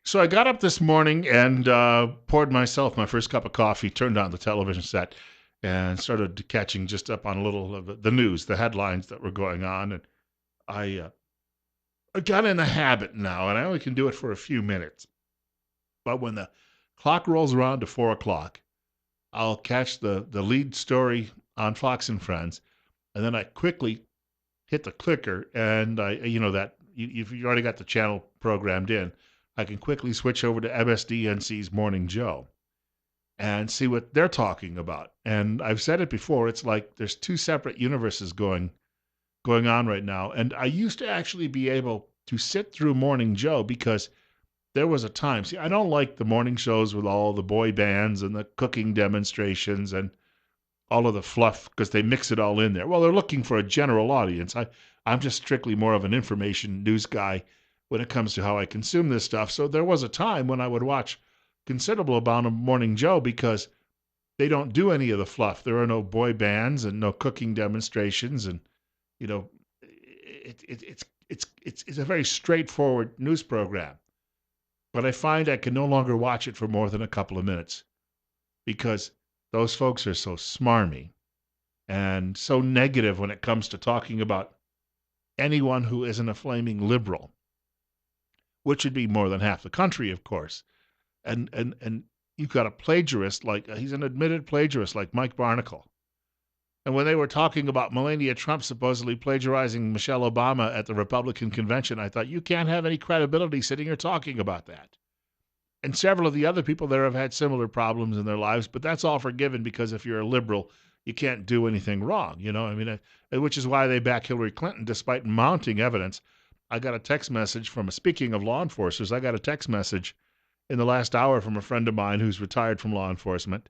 So I got up this morning and poured myself my first cup of coffee, turned on the television set, and started catching just up on a little of the news, the headlines that were going on. And I got in the habit now, and I only can do it for a few minutes. But when the clock rolls around to 4 o'clock, I'll catch the lead story on Fox and Friends, and then I quickly hit the clicker, and if you already got the channel programmed in, I can quickly switch over to MSDNC's Morning Joe and see what they're talking about. And I've said it before, it's like there's two separate universes going on right now. And I used to actually be able to sit through Morning Joe because there was a time. See, I don't like the morning shows with all the boy bands and the cooking demonstrations and all of the fluff because they mix it all in there. Well, they're looking for a general audience. I'm just strictly more of an information news guy when it comes to how I consume this stuff. So there was a time when I would watch considerable amount of Morning Joe because they don't do any of the fluff. There are no boy bands and no cooking demonstrations, and you know, it's a very straightforward news program. But I find I can no longer watch it for more than a couple of minutes because those folks are so smarmy and so negative when it comes to talking about anyone who isn't a flaming liberal, which would be more than half the country, of course. And you've got a plagiarist like he's an admitted plagiarist like Mike Barnacle. And when they were talking about Melania Trump supposedly plagiarizing Michelle Obama at the Republican convention, I thought you can't have any credibility sitting here talking about that. And several of the other people there have had similar problems in their lives, but that's all forgiven because if you're a liberal, you can't do anything wrong. Which is why they back Hillary Clinton despite mounting evidence. I got a text message speaking of law enforcers, I got a text message in the last hour from a friend of mine who's retired from law enforcement.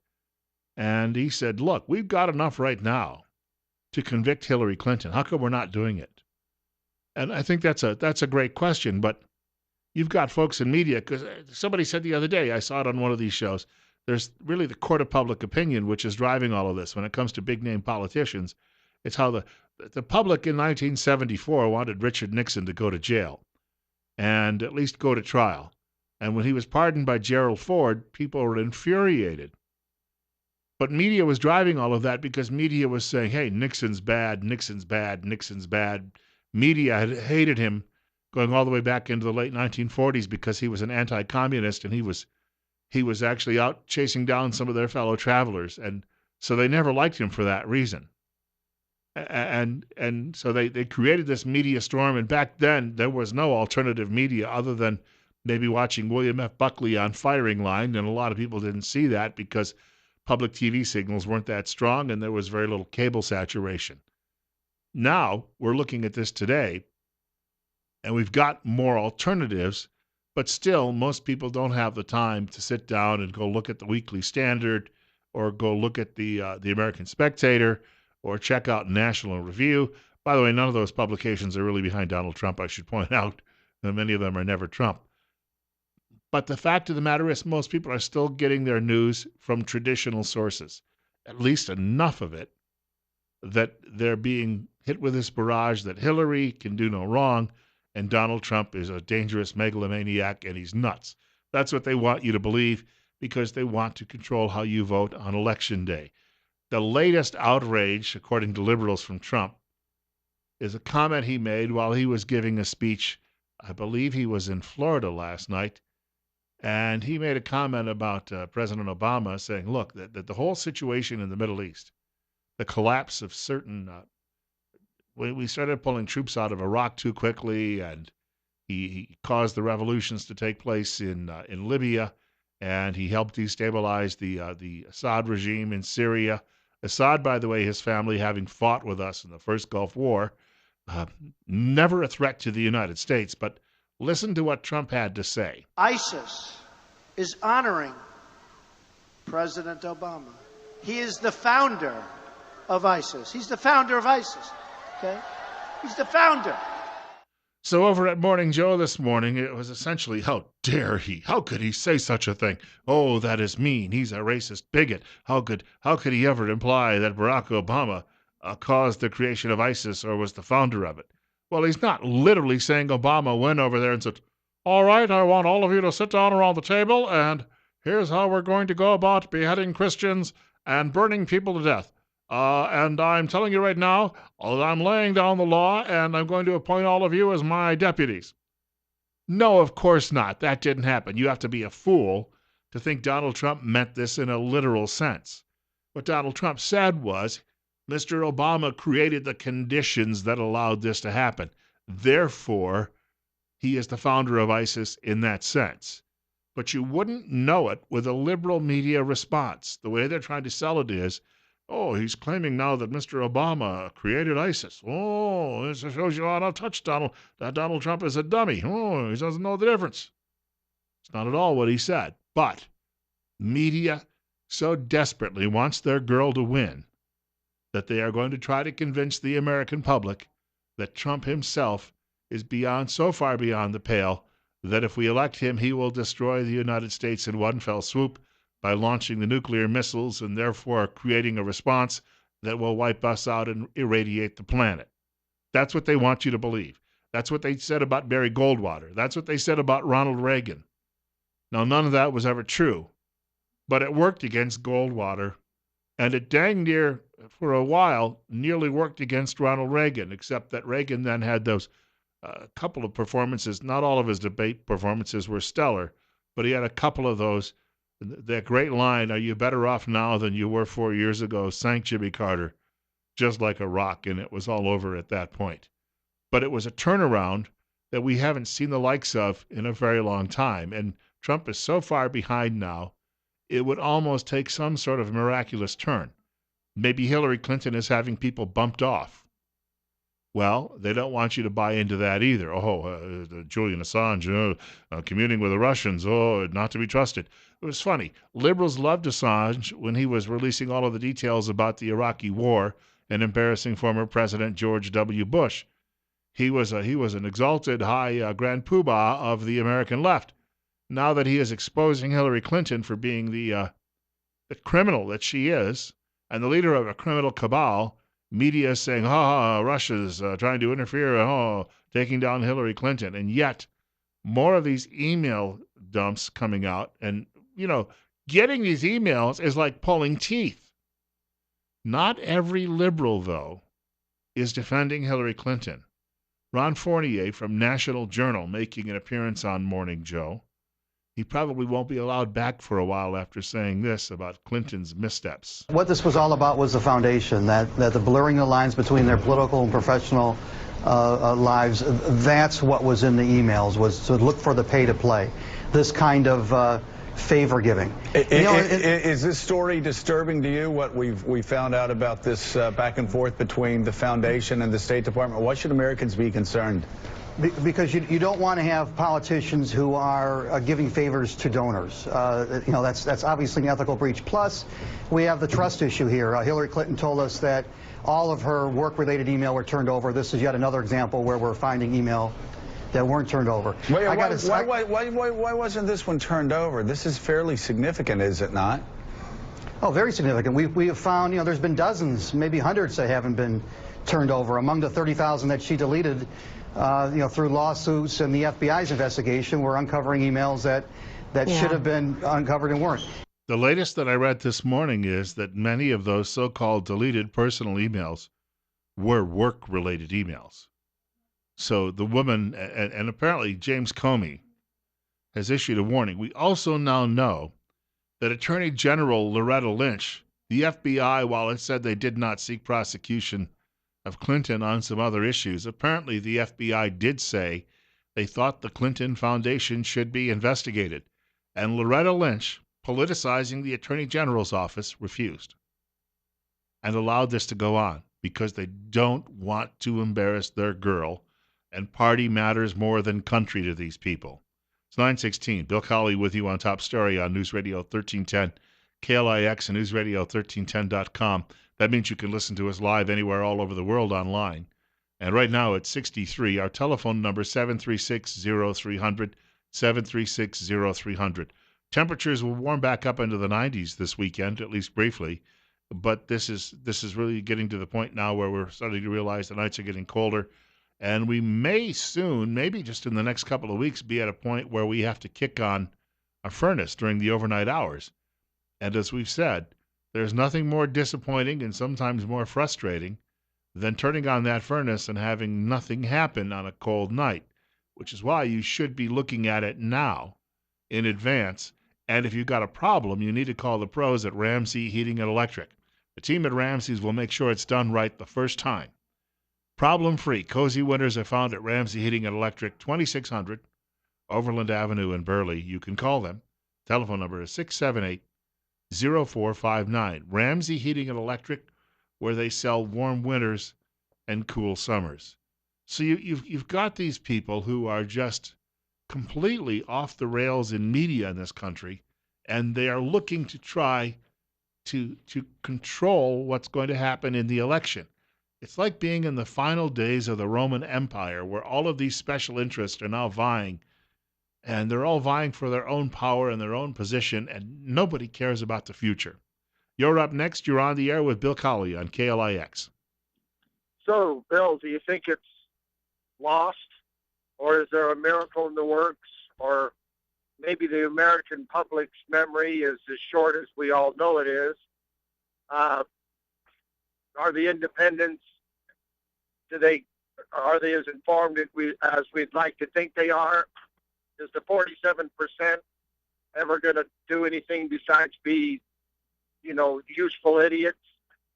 And he said, look, we've got enough right now to convict Hillary Clinton. How come we're not doing it? And I think that's a great question, but you've got folks in media, because somebody said the other day, I saw it on one of these shows, there's really the court of public opinion which is driving all of this when it comes to big name politicians. It's how the public in 1974 wanted Richard Nixon to go to jail and at least go to trial. And when he was pardoned by Gerald Ford, people were infuriated. But media was driving all of that because media was saying, hey, Nixon's bad, Nixon's bad, Nixon's bad. Media had hated him going all the way back into the late 1940s because he was an anti-communist and he was actually out chasing down some of their fellow travelers. And so they never liked him for that reason. And so they created this media storm. And back then, there was no alternative media other than maybe watching William F. Buckley on Firing Line. And a lot of people didn't see that because public TV signals weren't that strong and there was very little cable saturation. Now we're looking at this today and we've got more alternatives, but still most people don't have the time to sit down and go look at the Weekly Standard or go look at the American Spectator or check out National Review. By the way, none of those publications are really behind Donald Trump, I should point out. Many of them are never Trump. But the fact of the matter is most people are still getting their news from traditional sources, at least enough of it that they're being hit with this barrage that Hillary can do no wrong and Donald Trump is a dangerous megalomaniac and he's nuts. That's what they want you to believe because they want to control how you vote on Election Day. The latest outrage, according to liberals from Trump, is a comment he made while he was giving a speech. I believe he was in Florida last night. And he made a comment about President Obama saying, look, that the whole situation in the Middle East, the collapse of certain, we started pulling troops out of Iraq too quickly, and he caused the revolutions to take place in Libya, and he helped destabilize the Assad regime in Syria. Assad, by the way, his family having fought with us in the first Gulf War, never a threat to the United States, but listen to what Trump had to say. ISIS is honoring President Obama. He is the founder of ISIS. He's the founder of ISIS. Okay? He's the founder. So over at Morning Joe this morning, it was essentially, how dare he? How could he say such a thing? Oh, that is mean. He's a racist bigot. How could he ever imply that Barack Obama caused the creation of ISIS or was the founder of it? Well, he's not literally saying Obama went over there and said, All right, I want all of you to sit down around the table, and here's how we're going to go about beheading Christians and burning people to death. And I'm telling you right now, I'm laying down the law, and I'm going to appoint all of you as my deputies. No, of course not. That didn't happen. You have to be a fool to think Donald Trump meant this in a literal sense. What Donald Trump said was, Mr. Obama created the conditions that allowed this to happen. Therefore, he is the founder of ISIS in that sense. But you wouldn't know it with a liberal media response. The way they're trying to sell it is, oh, he's claiming now that Mr. Obama created ISIS. Oh, this shows you how to touch that Donald Trump is a dummy. Oh, he doesn't know the difference. It's not at all what he said. But media so desperately wants their girl to win that they are going to try to convince the American public that Trump himself is so far beyond the pale that if we elect him, he will destroy the United States in one fell swoop by launching the nuclear missiles and therefore creating a response that will wipe us out and irradiate the planet. That's what they want you to believe. That's what they said about Barry Goldwater. That's what they said about Ronald Reagan. Now, none of that was ever true, but it worked against Goldwater, and it dang near, for a while, nearly worked against Ronald Reagan, except that Reagan then had those couple of performances. Not all of his debate performances were stellar, but he had a couple of those. That great line, "Are you better off now than you were 4 years ago?" sank Jimmy Carter just like a rock, and it was all over at that point. But it was a turnaround that we haven't seen the likes of in a very long time, and Trump is so far behind now, it would almost take some sort of miraculous turn. Maybe Hillary Clinton is having people bumped off. Well, they don't want you to buy into that either. Julian Assange, communing with the Russians, not to be trusted. It was funny. Liberals loved Assange when he was releasing all of the details about the Iraqi war and embarrassing former President George W. Bush. He was an exalted high grand poobah of the American left. Now that he is exposing Hillary Clinton for being the criminal that she is and the leader of a criminal cabal, media is saying, Russia's trying to interfere, taking down Hillary Clinton. And yet, more of these email dumps coming out. And, getting these emails is like pulling teeth. Not every liberal, though, is defending Hillary Clinton. Ron Fournier from National Journal making an appearance on Morning Joe. He probably won't be allowed back for a while after saying this about Clinton's missteps. What this was all about was the foundation, that the blurring the lines between their political and professional lives. That's what was in the emails, was to look for the pay to play. This kind of favor giving. Is this story disturbing to you, what we found out about this back and forth between the foundation and the State Department? Why should Americans be concerned? Because you don't want to have politicians who are giving favors to donors. That's obviously an ethical breach. Plus, we have the trust issue here. Hillary Clinton told us that all of her work-related email were turned over. This is yet another example where we're finding email that weren't turned over. Why wasn't this one turned over? This is fairly significant, is it not? Oh, very significant. We have found, there's been dozens, maybe hundreds that haven't been turned over. Among the 30,000 that she deleted, through lawsuits and the FBI's investigation, we're uncovering emails that should have been uncovered and weren't. The latest that I read this morning is that many of those so-called deleted personal emails were work-related emails. So the woman, and apparently James Comey, has issued a warning. We also now know that Attorney General Loretta Lynch, the FBI, while it said they did not seek prosecution of Clinton on some other issues, apparently the FBI did say they thought the Clinton Foundation should be investigated. And Loretta Lynch, politicizing the Attorney General's office, refused and allowed this to go on because they don't want to embarrass their girl, and party matters more than country to these people. It's 9:16. Bill Colley with you on Top Story on News Radio 1310, KLIX, and NewsRadio1310.com. That means you can listen to us live anywhere all over the world online. And right now it's 63. Our telephone number 736-0300, 736-0300. Temperatures will warm back up into the 90s this weekend, at least briefly. But this is really getting to the point now where we're starting to realize the nights are getting colder. And we may soon, maybe just in the next couple of weeks, be at a point where we have to kick on a furnace during the overnight hours. And as we've said, there's nothing more disappointing and sometimes more frustrating than turning on that furnace and having nothing happen on a cold night, which is why you should be looking at it now in advance. And if you've got a problem, you need to call the pros at Ramsey Heating and Electric. The team at Ramsey's will make sure it's done right the first time. Problem-free, cozy winters are found at Ramsey Heating and Electric, 2600 Overland Avenue in Burley. You can call them. Telephone number is 678-0459. Ramsey Heating and Electric, where they sell warm winters and cool summers. So you've got these people who are just completely off the rails in media in this country, and they are looking to try to control what's going to happen in the election. It's like being in the final days of the Roman Empire, where all of these special interests are now vying, and they're all vying for their own power and their own position, and nobody cares about the future. You're up next. You're on the air with Bill Colley on KLIX. So, Bill, do you think it's lost, or is there a miracle in the works, or maybe the American public's memory is as short as we all know it is? Are the independents, are they as informed as we'd like to think they are? Is the 47% ever going to do anything besides be, useful idiots?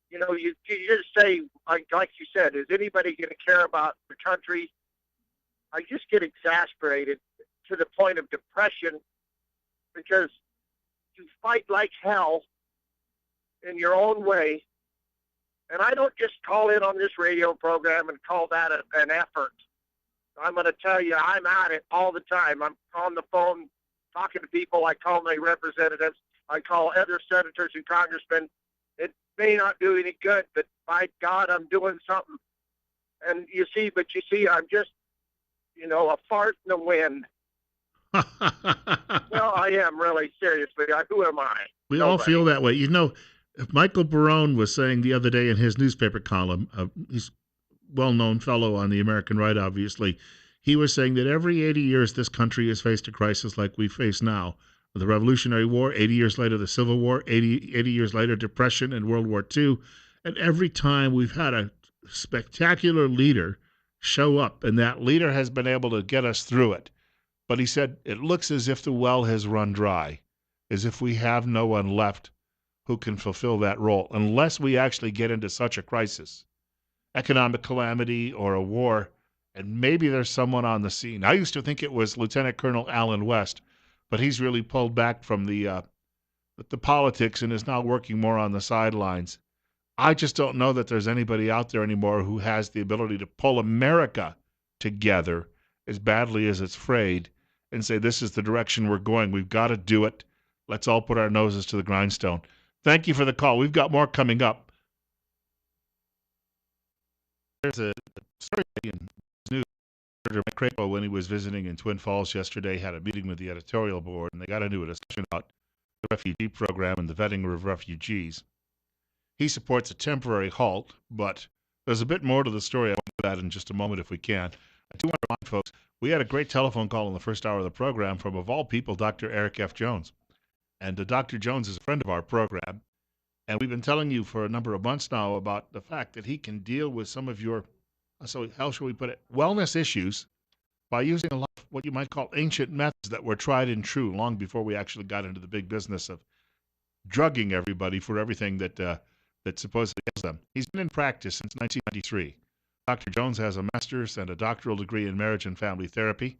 You just say, like you said, is anybody going to care about the country? I just get exasperated to the point of depression, because you fight like hell in your own way. And I don't just call in on this radio program and call that an effort. I'm going to tell you, I'm at it all the time. I'm on the phone talking to people. I call my representatives. I call other senators and congressmen. It may not do any good, but by God, I'm doing something. And you see, I'm just, a fart in the wind. Well, I am really, seriously. Who am I? We Nobody. all feel that way. Michael Barone was saying the other day in his newspaper column, he's a well-known fellow on the American right, obviously, he was saying that every 80 years this country has faced a crisis like we face now. The Revolutionary War, 80 years later, the Civil War, 80 years later, Depression and World War II. And every time we've had a spectacular leader show up, and that leader has been able to get us through it. But he said, it looks as if the well has run dry, as if we have no one left who can fulfill that role, unless we actually get into such a crisis, economic calamity or a war, and maybe there's someone on the scene. I used to think it was Lieutenant Colonel Allen West, but he's really pulled back from the politics and is now working more on the sidelines. I just don't know that there's anybody out there anymore who has the ability to pull America together as badly as it's frayed and say, this is the direction we're going. We've got to do it. Let's all put our noses to the grindstone. Thank you for the call. We've got more coming up. There's a story in news. Senator Mike, when he was visiting in Twin Falls yesterday, had a meeting with the editorial board, and they got into a discussion about the refugee program and the vetting of refugees. He supports a temporary halt, but there's a bit more to the story. I'll do that in just a moment if we can. I do want to remind folks, we had a great telephone call in the first hour of the program from, of all people, Dr. Eric F. Jones. And Dr. Jones is a friend of our program, and we've been telling you for a number of months now about the fact that he can deal with some of your, so how shall we put it, wellness issues by using a lot of what you might call ancient methods that were tried and true long before we actually got into the big business of drugging everybody for everything that supposedly ails them. He's been in practice since 1993. Dr. Jones has a master's and a doctoral degree in marriage and family therapy,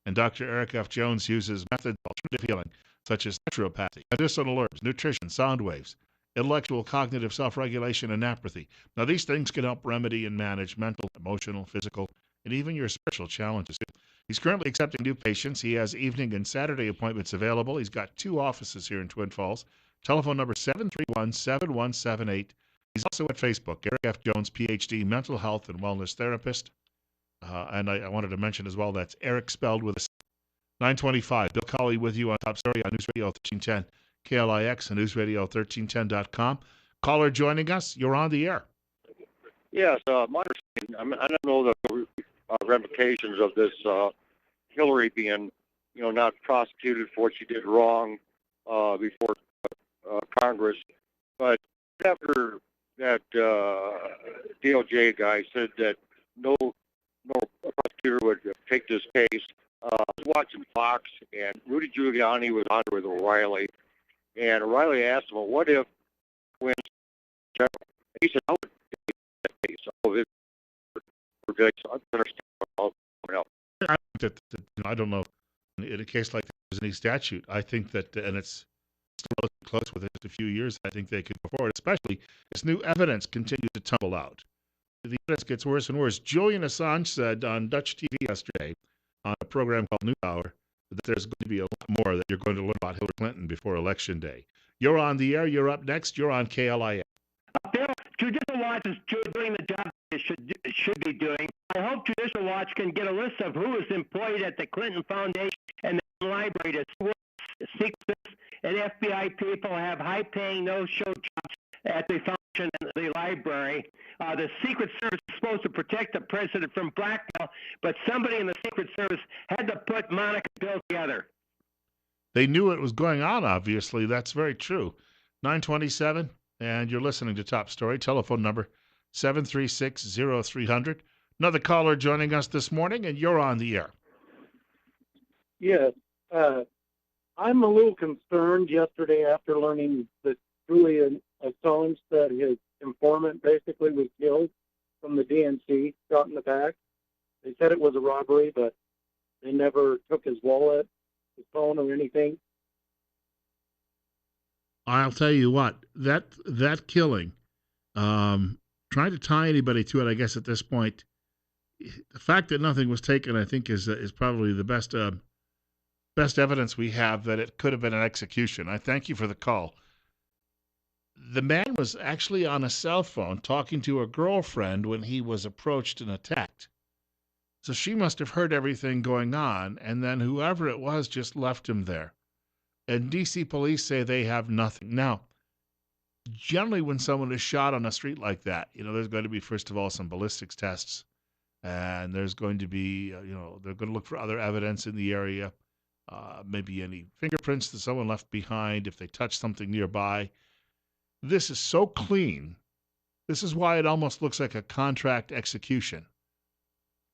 and Dr. Eric F. Jones uses methods of alternative healing, such as naturopathy, medicinal herbs, nutrition, sound waves, intellectual cognitive self-regulation, and apathy. Now, these things can help remedy and manage mental, emotional, physical, and even your spiritual challenges. He's currently accepting new patients. He has evening and Saturday appointments available. He's got 2 offices here in Twin Falls. Telephone number 731-7178. He's also at Facebook, Eric F. Jones, Ph.D., mental health and wellness therapist. And I wanted to mention as well, that's Eric spelled with a 925. Bill Colley with you on Top Story on News Radio 1310, KLIX, and newsradio1310.com. Caller joining us, you're on the air. Yes, my understanding, I don't know ramifications of this Hillary being, not prosecuted for what she did wrong before Congress. But after that DOJ guy said that no prosecutor would take this case, I was watching Fox, and Rudy Giuliani was on with O'Reilly, and O'Reilly asked him, well, what if when he said, I would take that case. So it's ridiculous. I understand all else. I think that I don't know in a case like this there's any statute. I think that, and it's still relatively close with just a few years, I think they could go forward, especially as new evidence continues to tumble out. The evidence gets worse and worse. Julian Assange said on Dutch TV yesterday, on a program called New Hour, that there's going to be a lot more that you're going to learn about Hillary Clinton before Election Day. You're on the air. You're up next. You're on KLIF. Bill, Judicial Watch is doing the job it should be doing. I hope Judicial Watch can get a list of who is employed at the Clinton Foundation and the library to see what secrets and FBI people have high-paying, no-show jobs at the function and the library. The Secret Service is supposed to protect the president from blackmail, but somebody in the Secret Service had to put Monica Bill together. They knew it was going on, obviously. That's very true. 927, and you're listening to Top Story. Telephone number 736-0300. Another caller joining us this morning, and you're on the air. Yes. I'm a little concerned yesterday after learning that Julian Assange said his informant basically was killed from the DNC, shot in the back. They said it was a robbery, but they never took his wallet, his phone, or anything. I'll tell you what, that killing, trying to tie anybody to it, I guess at this point, the fact that nothing was taken, I think, is probably the best evidence we have that it could have been an execution. I thank you for the call. The man was actually on a cell phone talking to a girlfriend when he was approached and attacked. So she must have heard everything going on, and then whoever it was just left him there. And D.C. police say they have nothing. Now, generally when someone is shot on a street like that, there's going to be, first of all, some ballistics tests, and there's going to be, they're going to look for other evidence in the area, maybe any fingerprints that someone left behind if they touched something nearby. This is so clean. This is why it almost looks like a contract execution,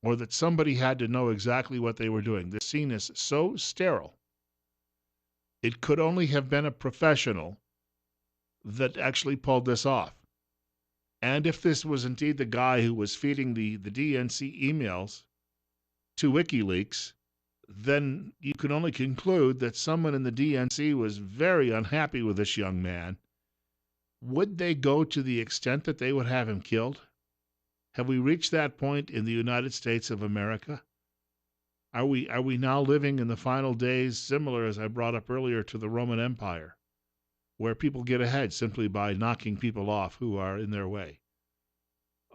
or that somebody had to know exactly what they were doing. This scene is so sterile. It could only have been a professional that actually pulled this off. And if this was indeed the guy who was feeding the DNC emails to WikiLeaks, then you can only conclude that someone in the DNC was very unhappy with this young man. Would they go to the extent that they would have him killed? Have we reached that point in the United States of America? Are we now living in the final days, similar, as I brought up earlier, to the Roman Empire, where people get ahead simply by knocking people off who are in their way?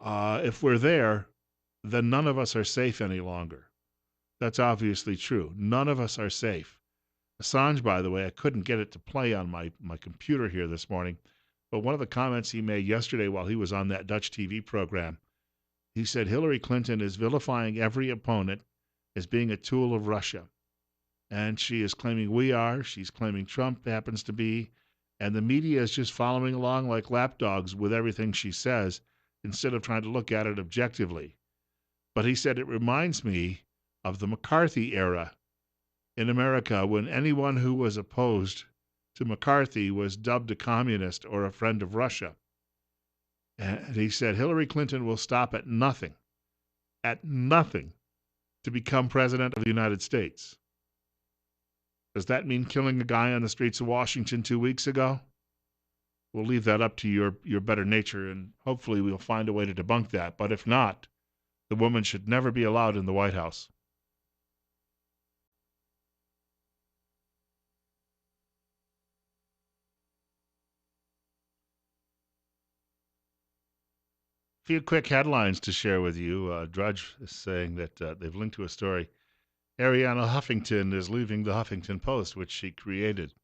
If we're there, then none of us are safe any longer. That's obviously true. None of us are safe. Assange, by the way, I couldn't get it to play on my computer here this morning, but one of the comments he made yesterday while he was on that Dutch TV program, he said Hillary Clinton is vilifying every opponent as being a tool of Russia. And she is claiming we are. She's claiming Trump happens to be. And the media is just following along like lapdogs with everything she says instead of trying to look at it objectively. But he said it reminds me of the McCarthy era in America, when anyone who was opposed to McCarthy was dubbed a communist or a friend of Russia. And he said Hillary Clinton will stop at nothing, to become president of the United States. Does that mean killing a guy on the streets of Washington 2 weeks ago? We'll leave that up to your better nature, and hopefully we'll find a way to debunk that. But if not, the woman should never be allowed in the White House. A few quick headlines to share with you. Drudge is saying that they've linked to a story. Ariana Huffington is leaving the Huffington Post, which she created.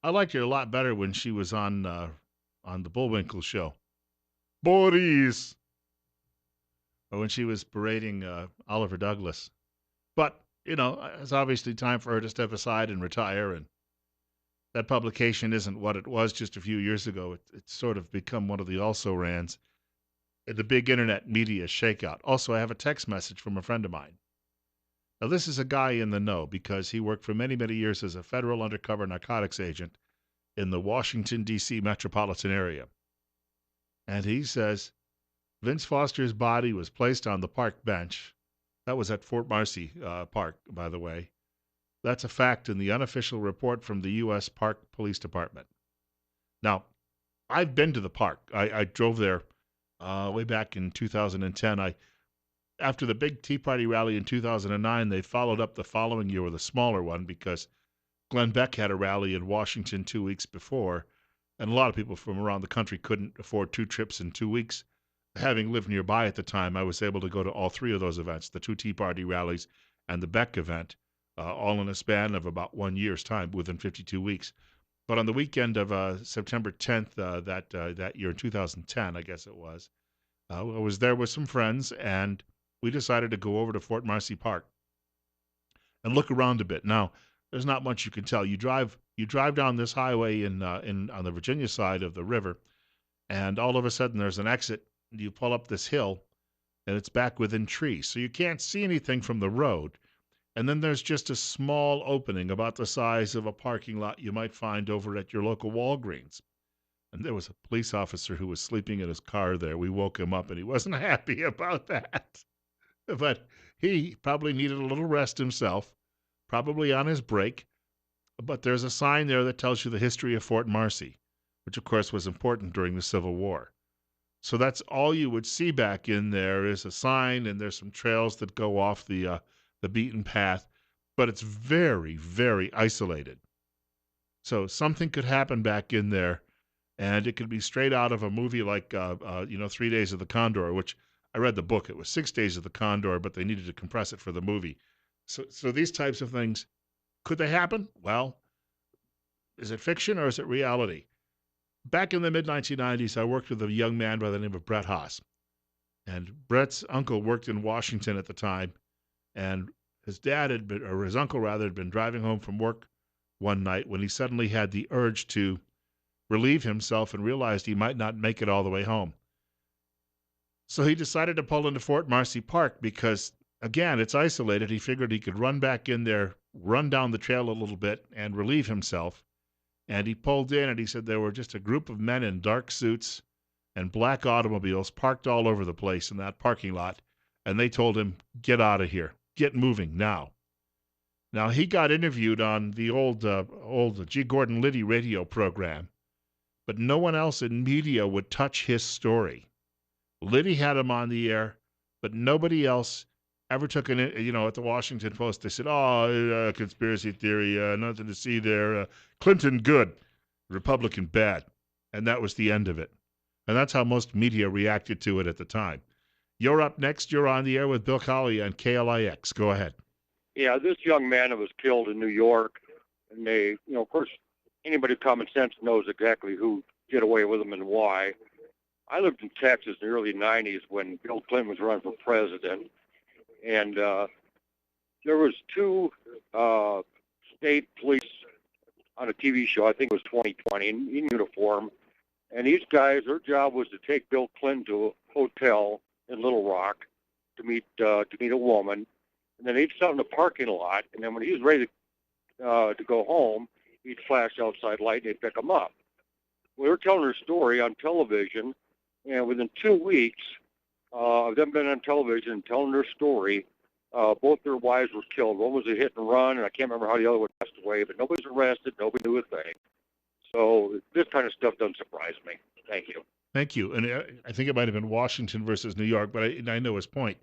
I liked her a lot better when she was on the Bullwinkle show. Boris! or when she was berating Oliver Douglas. But, it's obviously time for her to step aside and retire. And that publication isn't what it was just a few years ago. It's sort of become one of the also-rans in the big internet media shakeout. Also, I have a text message from a friend of mine. Now, this is a guy in the know because he worked for many, many years as a federal undercover narcotics agent in the Washington, D.C. metropolitan area. And he says Vince Foster's body was placed on the park bench. That was at Fort Marcy Park, by the way. That's a fact in the unofficial report from the U.S. Park Police Department. Now, I've been to the park. I drove there way back in 2010. After the big Tea Party rally in 2009, they followed up the following year with a smaller one because Glenn Beck had a rally in Washington 2 weeks before, and a lot of people from around the country couldn't afford 2 trips in 2 weeks. Having lived nearby at the time, I was able to go to all 3 of those events, the 2 Tea Party rallies and the Beck event, all in a span of about 1 year's time, within 52 weeks. But on the weekend of September 10th that year, in 2010, I guess it was, I was there with some friends, and we decided to go over to Fort Marcy Park and look around a bit. Now, there's not much you can tell. You drive down this highway in on the Virginia side of the river, and all of a sudden there's an exit. You pull up this hill, and it's back within trees, so you can't see anything from the road. And then there's just a small opening about the size of a parking lot you might find over at your local Walgreens. And there was a police officer who was sleeping in his car there. We woke him up, and he wasn't happy about that. But he probably needed a little rest himself, probably on his break. But there's a sign there that tells you the history of Fort Marcy, which of course was important during the Civil War. So that's all you would see back in there is a sign, and there's some trails that go off the beaten path, but it's very, very isolated. So something could happen back in there, and it could be straight out of a movie like 3 Days of the Condor, which I read the book. It was 6 Days of the Condor, but they needed to compress it for the movie. So these types of things, could they happen? Well, is it fiction or is it reality? Back in the mid-1990s, I worked with a young man by the name of Brett Haas. And Brett's uncle worked in Washington at the time, and his uncle rather, had been driving home from work one night when he suddenly had the urge to relieve himself and realized he might not make it all the way home. So he decided to pull into Fort Marcy Park because, again, it's isolated. He figured he could run back in there, run down the trail a little bit, and relieve himself. And he pulled in, and he said there were just a group of men in dark suits and black automobiles parked all over the place in that parking lot, and they told him, "Get out of here. Get moving now." Now, he got interviewed on the old G. Gordon Liddy radio program, but no one else in media would touch his story. Liddy had him on the air, but nobody else ever took at the Washington Post. They said, conspiracy theory, nothing to see there. Clinton good, Republican bad. And that was the end of it. And that's how most media reacted to it at the time. You're up next. You're on the air with Bill Colley on KLIX. Go ahead. Yeah, this young man that was killed in New York, and they, of course, anybody with common sense knows exactly who did away with him and why. I lived in Texas in the early 90s when Bill Clinton was running for president, and there was 2 state police on a TV show, I think it was 2020, in uniform, and these guys, their job was to take Bill Clinton to a hotel in Little Rock to meet a woman, and then he'd stop in the parking lot, and then when he was ready to go home, he'd flash outside light and they'd pick him up. We were telling her story on television, and within 2 weeks of them being on television and telling their story, both their wives were killed. One was a hit and run, and I can't remember how the other one passed away, but nobody's arrested, nobody knew a thing. So this kind of stuff doesn't surprise me. Thank you. Thank you. And I think it might have been Washington versus New York, but I know his point.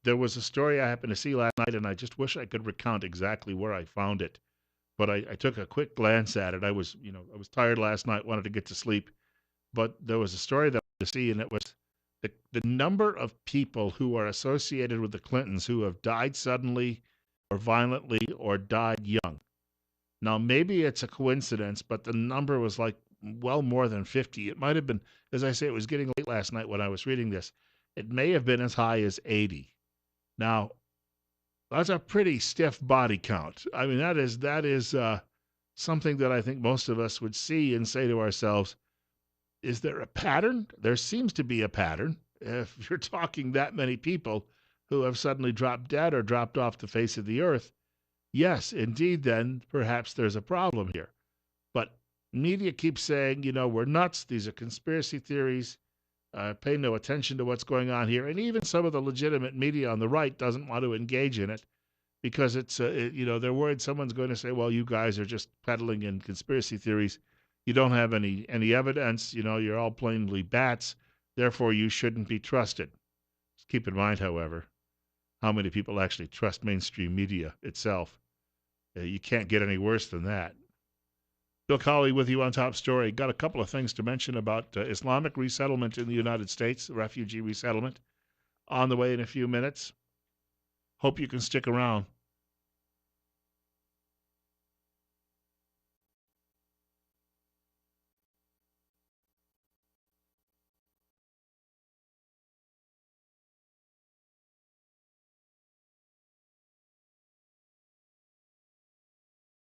There was a story I happened to see last night, and I just wish I could recount exactly where I found it. But I took a quick glance at it. I was tired last night, wanted to get to sleep. But there was a story that I wanted to see, and it was the number of people who are associated with the Clintons who have died suddenly or violently or died young. Now, maybe it's a coincidence, but the number was like well more than 50. It might have been, as I say, it was getting late last night when I was reading this. It may have been as high as 80. Now, that's a pretty stiff body count. I mean, that is something that I think most of us would see and say to ourselves, is there a pattern? There seems to be a pattern. If you're talking that many people who have suddenly dropped dead or dropped off the face of the earth, yes, indeed, then perhaps there's a problem here. But media keeps saying, we're nuts. These are conspiracy theories. Pay no attention to what's going on here. And even some of the legitimate media on the right doesn't want to engage in it because they're worried someone's going to say, well, you guys are just peddling in conspiracy theories. You don't have any evidence. You're all plainly bats. Therefore, you shouldn't be trusted. Just keep in mind, however, how many people actually trust mainstream media itself. You can't get any worse than that. Bill Colley with you on Top Story. Got a couple of things to mention about Islamic resettlement in the United States, refugee resettlement, on the way in a few minutes. Hope you can stick around.